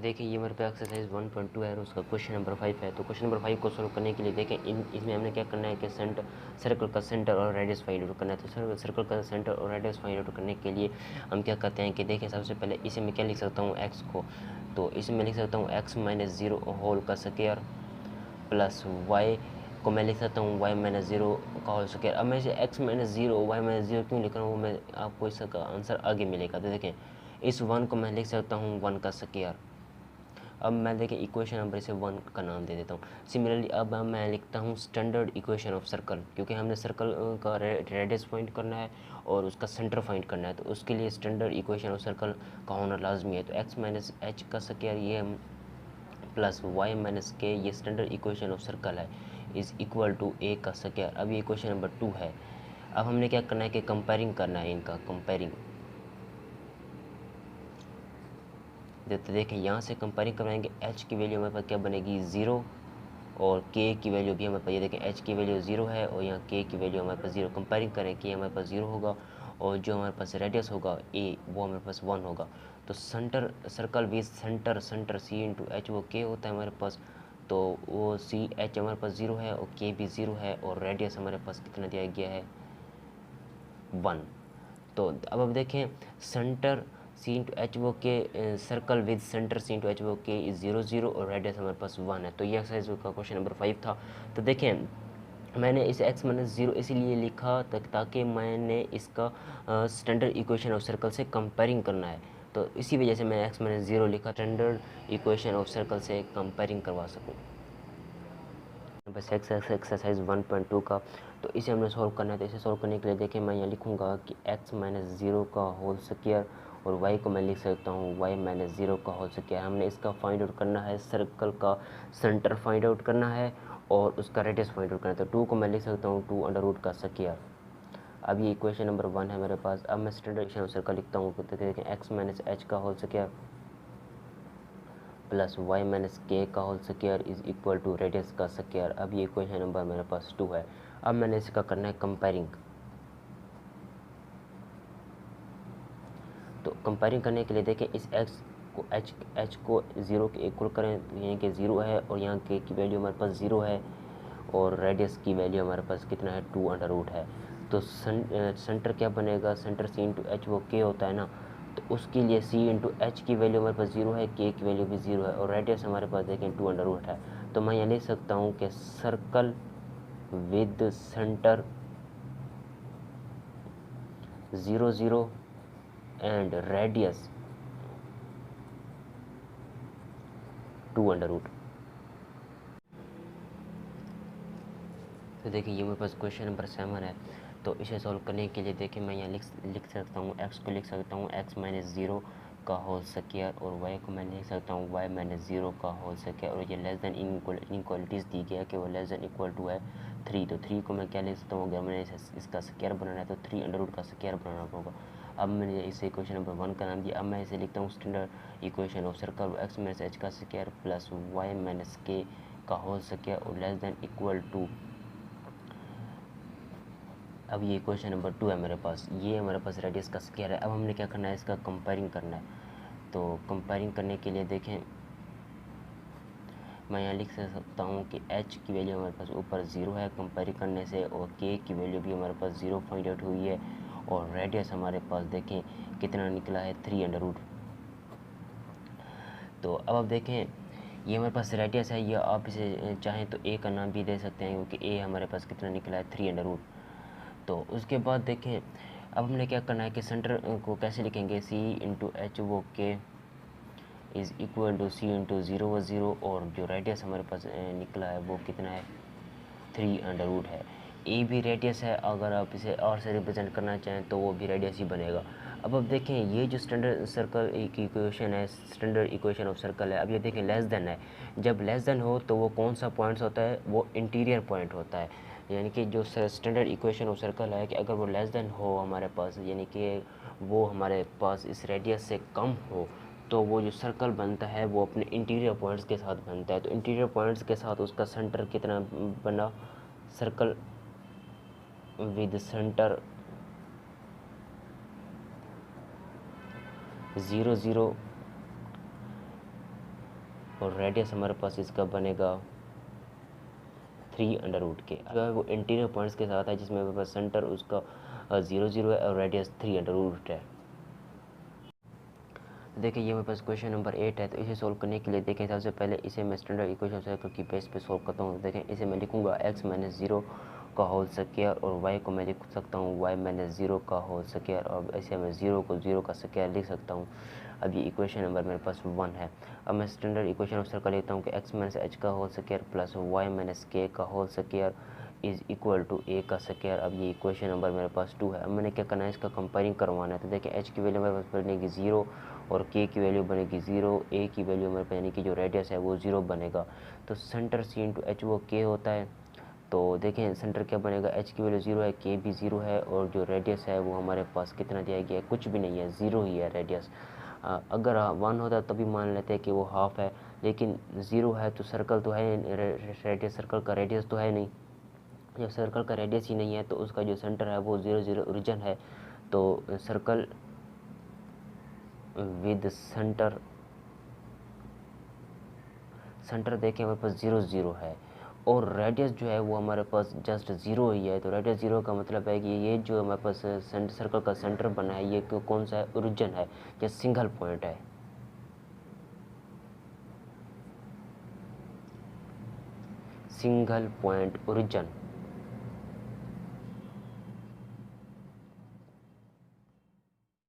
देखिए ये मेरे पे एक्सरसाइज 1.2 है और उसका क्वेश्चन नंबर 5 है। तो क्वेश्चन नंबर 5 को सोल्व करने के लिए देखें इसमें हमने क्या करना है कि सर्कल का सेंटर और रेडियस फाइंड आउट करना है। तो सर्कल का सेंटर और रेडियस फाइंड आउट करने के लिए हम क्या करते हैं कि देखें सबसे पहले इसे मैं क्या लिख सकता हूँ एक्स को, तो इसे मैं लिख सकता हूँ एक्स माइनस ज़ीरो होल का स्क्वायर प्लस वाई को मैं लिख सकता हूँ वाई माइनस ज़ीरो का होल स्क्वायर। अब मैं इसे x minus zero y minus zero क्यों लिख रहा हूँ, मैं आपको इसका आंसर आगे मिलेगा। तो देखें इस वन को मैं लिख सकता हूँ वन का स्क्वायर। अब मैं देखें इक्वेशन नंबर इसे वन का नाम दे देता हूँ। सिमिलरली अब मैं लिखता हूँ स्टैंडर्ड इक्वेशन ऑफ सर्कल, क्योंकि हमने सर्कल का रेडियस फाइंड करना है और उसका सेंटर फाइंड करना है, तो उसके लिए स्टैंडर्ड इक्वेशन ऑफ सर्कल का होना लाजमी है। तो एक्स माइनस एच का स्क्वायर ये प्लस वाई माइनस के ये स्टैंडर्ड इक्वेशन ऑफ सर्कल है इज़ इक्वल टू ए का स्क्वायर। अब ये इक्वेशन नंबर 2 है। अब हमने क्या करना है कि कंपेयरिंग करना है, इनका कंपेयरिंग। तो देखें यहाँ से कंपेयरिंग कराएंगे एच की वैल्यू हमारे पास क्या बनेगी 0 और के की वैल्यू भी हमारे पास, ये देखें एच की वैल्यू 0 है और यहाँ के की वैल्यू हमारे पास 0। कंपेयरिंग करें कि हमारे पास 0 होगा और जो हमारे पास रेडियस होगा ए वो हमारे पास 1 होगा। तो centre circle with centre c into h वो के होता है हमारे पास, तो वो सी एच हमारे पास 0 है और के भी 0 है और रेडियस हमारे पास कितना दिया गया है 1। तो अब देखें सेंटर सी इंटू एच वो k circle with centre c into h वो के इज 0 0 और रेडियस हमारे पास 1 है। तो ये एक्सरसाइज का क्वेश्चन नंबर 5 था। तो देखें मैंने इसे x माइनस ज़ीरो इसीलिए लिखा ताकि मैंने इसका स्टैंडर्ड इक्वेशन ऑफ सर्कल से कंपेयरिंग करना है, तो इसी वजह से मैं x माइनस ज़ीरो लिखा, स्टैंडर्ड इक्वेशन ऑफ सर्कल से कंपेयरिंग करवा सकूँ। बस एक्सरसाइज 1.2 का, तो इसे हमने सॉल्व करना है। तो इसे सॉल्व करने के लिए देखें मैं यहाँ लिखूँगा कि x माइनस ज़ीरो का होल स्क्वायर और y को मैं लिख सकता हूँ y माइनस ज़ीरो का होल स्क्वायर। हमने इसका फाइंड आउट करना है, सर्कल का सेंटर फाइंड आउट करना है और उसका रेडियस फाइंड आउट करना है। तो 2 को मैं लिख सकता हूँ 2 अंडर रूट का स्क्वायर। अब ये इक्वेशन नंबर 1 है मेरे पास। अब मैं स्टैंडर्ड इक्वेशन सर्कल लिखता हूँ, तो देखें x माइनस एच का whole square plus y minus k का whole square is equal to radius का स्क्वायर। अब ये इक्वेशन नंबर मेरे पास 2 है। अब मैंने इसका करना है कंपेयरिंग। तो कंपेयरिंग करने के लिए देखें इस x को h को 0 के इक्वल करें, यानी कि 0 है और यहाँ के की वैल्यू हमारे पास 0 है और रेडियस की वैल्यू हमारे पास कितना है 2 अंडर रूट है। तो सेंटर क्या बनेगा, सेंटर c इंटू एच वो k होता है ना, तो उसके लिए c इंटू एच की वैल्यू हमारे पास 0 है, k की वैल्यू भी 0 है और रेडियस हमारे पास देखें 2 अंडर रूट है। तो मैं यहाँ लिख सकता हूँ कि circle with centre 0 0 and radius 2 under root. तो देखिए ये मेरे पास क्वेश्चन नंबर 7 है। तो इसे सॉल्व करने के लिए देखिए मैं यहाँ लिख सकता हूँ x को लिख सकता हूँ x माइनस ज़ीरो का होल स्क्वायर और y को मैं लिख सकता हूँ y माइनस ज़ीरो का होल स्क्वायर। और ये लेस देन इनक्वालिटीज़ दी गई है कि वो लेस देन इक्वल टू है 3। तो 3 को मैं क्या लिख सकता हूँ, अगर मैंने इसका स्क्वायर बनाना है तो 3 अंडर रूट का स्क्वायर बनाना होगा। अब मैंने इसे इक्वेशन नंबर 1 का नाम दिया। अब मैं इसे लिखता हूँ standard equation of circle x minus h का square plus y minus k का होल स्क्वायर और लेस देन इक्वल टू। अब ये क्वेश्चन नंबर 2 है मेरे पास, ये हमारे पास रेडियस का स्क्वायर है। अब हमने क्या करना है, इसका कंपेयरिंग करना है। तो कंपेयरिंग करने के लिए देखें मैं यहाँ लिख सकता हूँ कि h की वैल्यू हमारे पास ऊपर 0 है कंपेयरिंग करने से और k की वैल्यू भी हमारे पास 0 फाइंड आउट हुई है और रेडियस हमारे पास देखें कितना निकला है 3 अंडर रूट। तो अब आप देखें ये हमारे पास रेडियस है, ये आप इसे चाहें तो a का नाम भी दे सकते हैं क्योंकि a हमारे पास कितना निकला है 3 अंडर रूट। तो उसके बाद देखें अब हमने क्या करना है कि सेंटर को कैसे लिखेंगे, c इंटू एच वो k is equal to c into zero व ज़ीरो और जो रेडियस हमारे पास निकला है वो कितना है 3 अंडर रूट है। ए भी रेडियस है, अगर आप इसे और से रिप्रेजेंट करना चाहें तो वो भी रेडियस ही बनेगा। अब देखें ये जो स्टैंडर्ड सर्कल की इक्वेशन है, स्टैंडर्ड इक्वेशन ऑफ सर्कल है। अब ये देखें लेस देन है, जब लेस देन हो तो वो कौन सा पॉइंट्स होता है, वो इंटीरियर पॉइंट होता है। यानी कि जो स्टैंडर्ड इक्वेशन ऑफ सर्कल है कि अगर वो लेस देन हो हमारे पास, यानी कि वो हमारे पास इस रेडियस से कम हो, तो वो जो सर्कल बनता है वो अपने इंटीरियर पॉइंट्स के साथ बनता है। तो इंटीरियर पॉइंट्स के साथ उसका सेंटर कितना बना, सर्कल विद सेंटर 0 0 और रेडियस हमारे पास इसका बनेगा 3√k। जो है वो इंटीरियर पॉइंट्स के साथ है, जिसमें हमारे पास सेंटर उसका 0 0 है और रेडियस 3√रूट है। देखिए ये मेरे पास क्वेश्चन नंबर 8 है। तो इसे सोल्व करने के लिए देखें, सबसे पहले इसे मैं स्टैंडर्ड इक्वेशन सर्कल की बेस पे सोल्व करता हूँ। देखें इसे मैं लिखूँगा x माइनस 0 का होल स्क्वायर और y को मैं लिख सकता हूँ y माइनस 0 का होल स्क्वायर, और ऐसे मैं 0 को 0 का स्क्वायर लिख सकता हूँ। अब ये इक्वेशन नंबर मेरे पास 1 है। अब मैं स्टैंडर्ड इक्वेशन ऑफ सर्कल लिखता हूँ कि x माइनस h का whole square plus y minus k का whole square is equal to a का स्क्वायर। अब ये इक्वेशन नंबर मेरे पास 2 है। अब मैंने क्या करना है, इसका कंपेयरिंग करवाना है। तो देखिए h की वैल्यू मेरे पास बनेगी 0 और k की वैल्यू बनेगी 0, a की वैल्यू मेरे पास यानी कि जो रेडियस है वो 0 बनेगा। तो सेंटर c इंटू एच वो k होता है। तो देखें सेंटर क्या बनेगा, h की वैल्यू 0 है, k भी 0 है, और जो रेडियस है वो हमारे पास कितना दिया गया है, कुछ भी नहीं है, 0 ही है रेडियस। अगर 1 होता तभी मान लेते हैं कि वो हाफ है, लेकिन 0 है तो सर्कल तो है, रेडियस सर्कल का रेडियस तो है नहीं। जब सर्कल का रेडियस ही नहीं है तो उसका जो सेंटर है वो 0 0 ओरिजिन है। तो सर्कल विद सेंटर देखें हमारे पास 0 0 है, और रेडियस जो है वो हमारे पास जस्ट 0 ही है। तो रेडियस 0 का मतलब है कि ये जो हमारे पास सर्कल का सेंटर बना है ये कौन सा है, ओरिजिन है या सिंगल पॉइंट है। Single point origin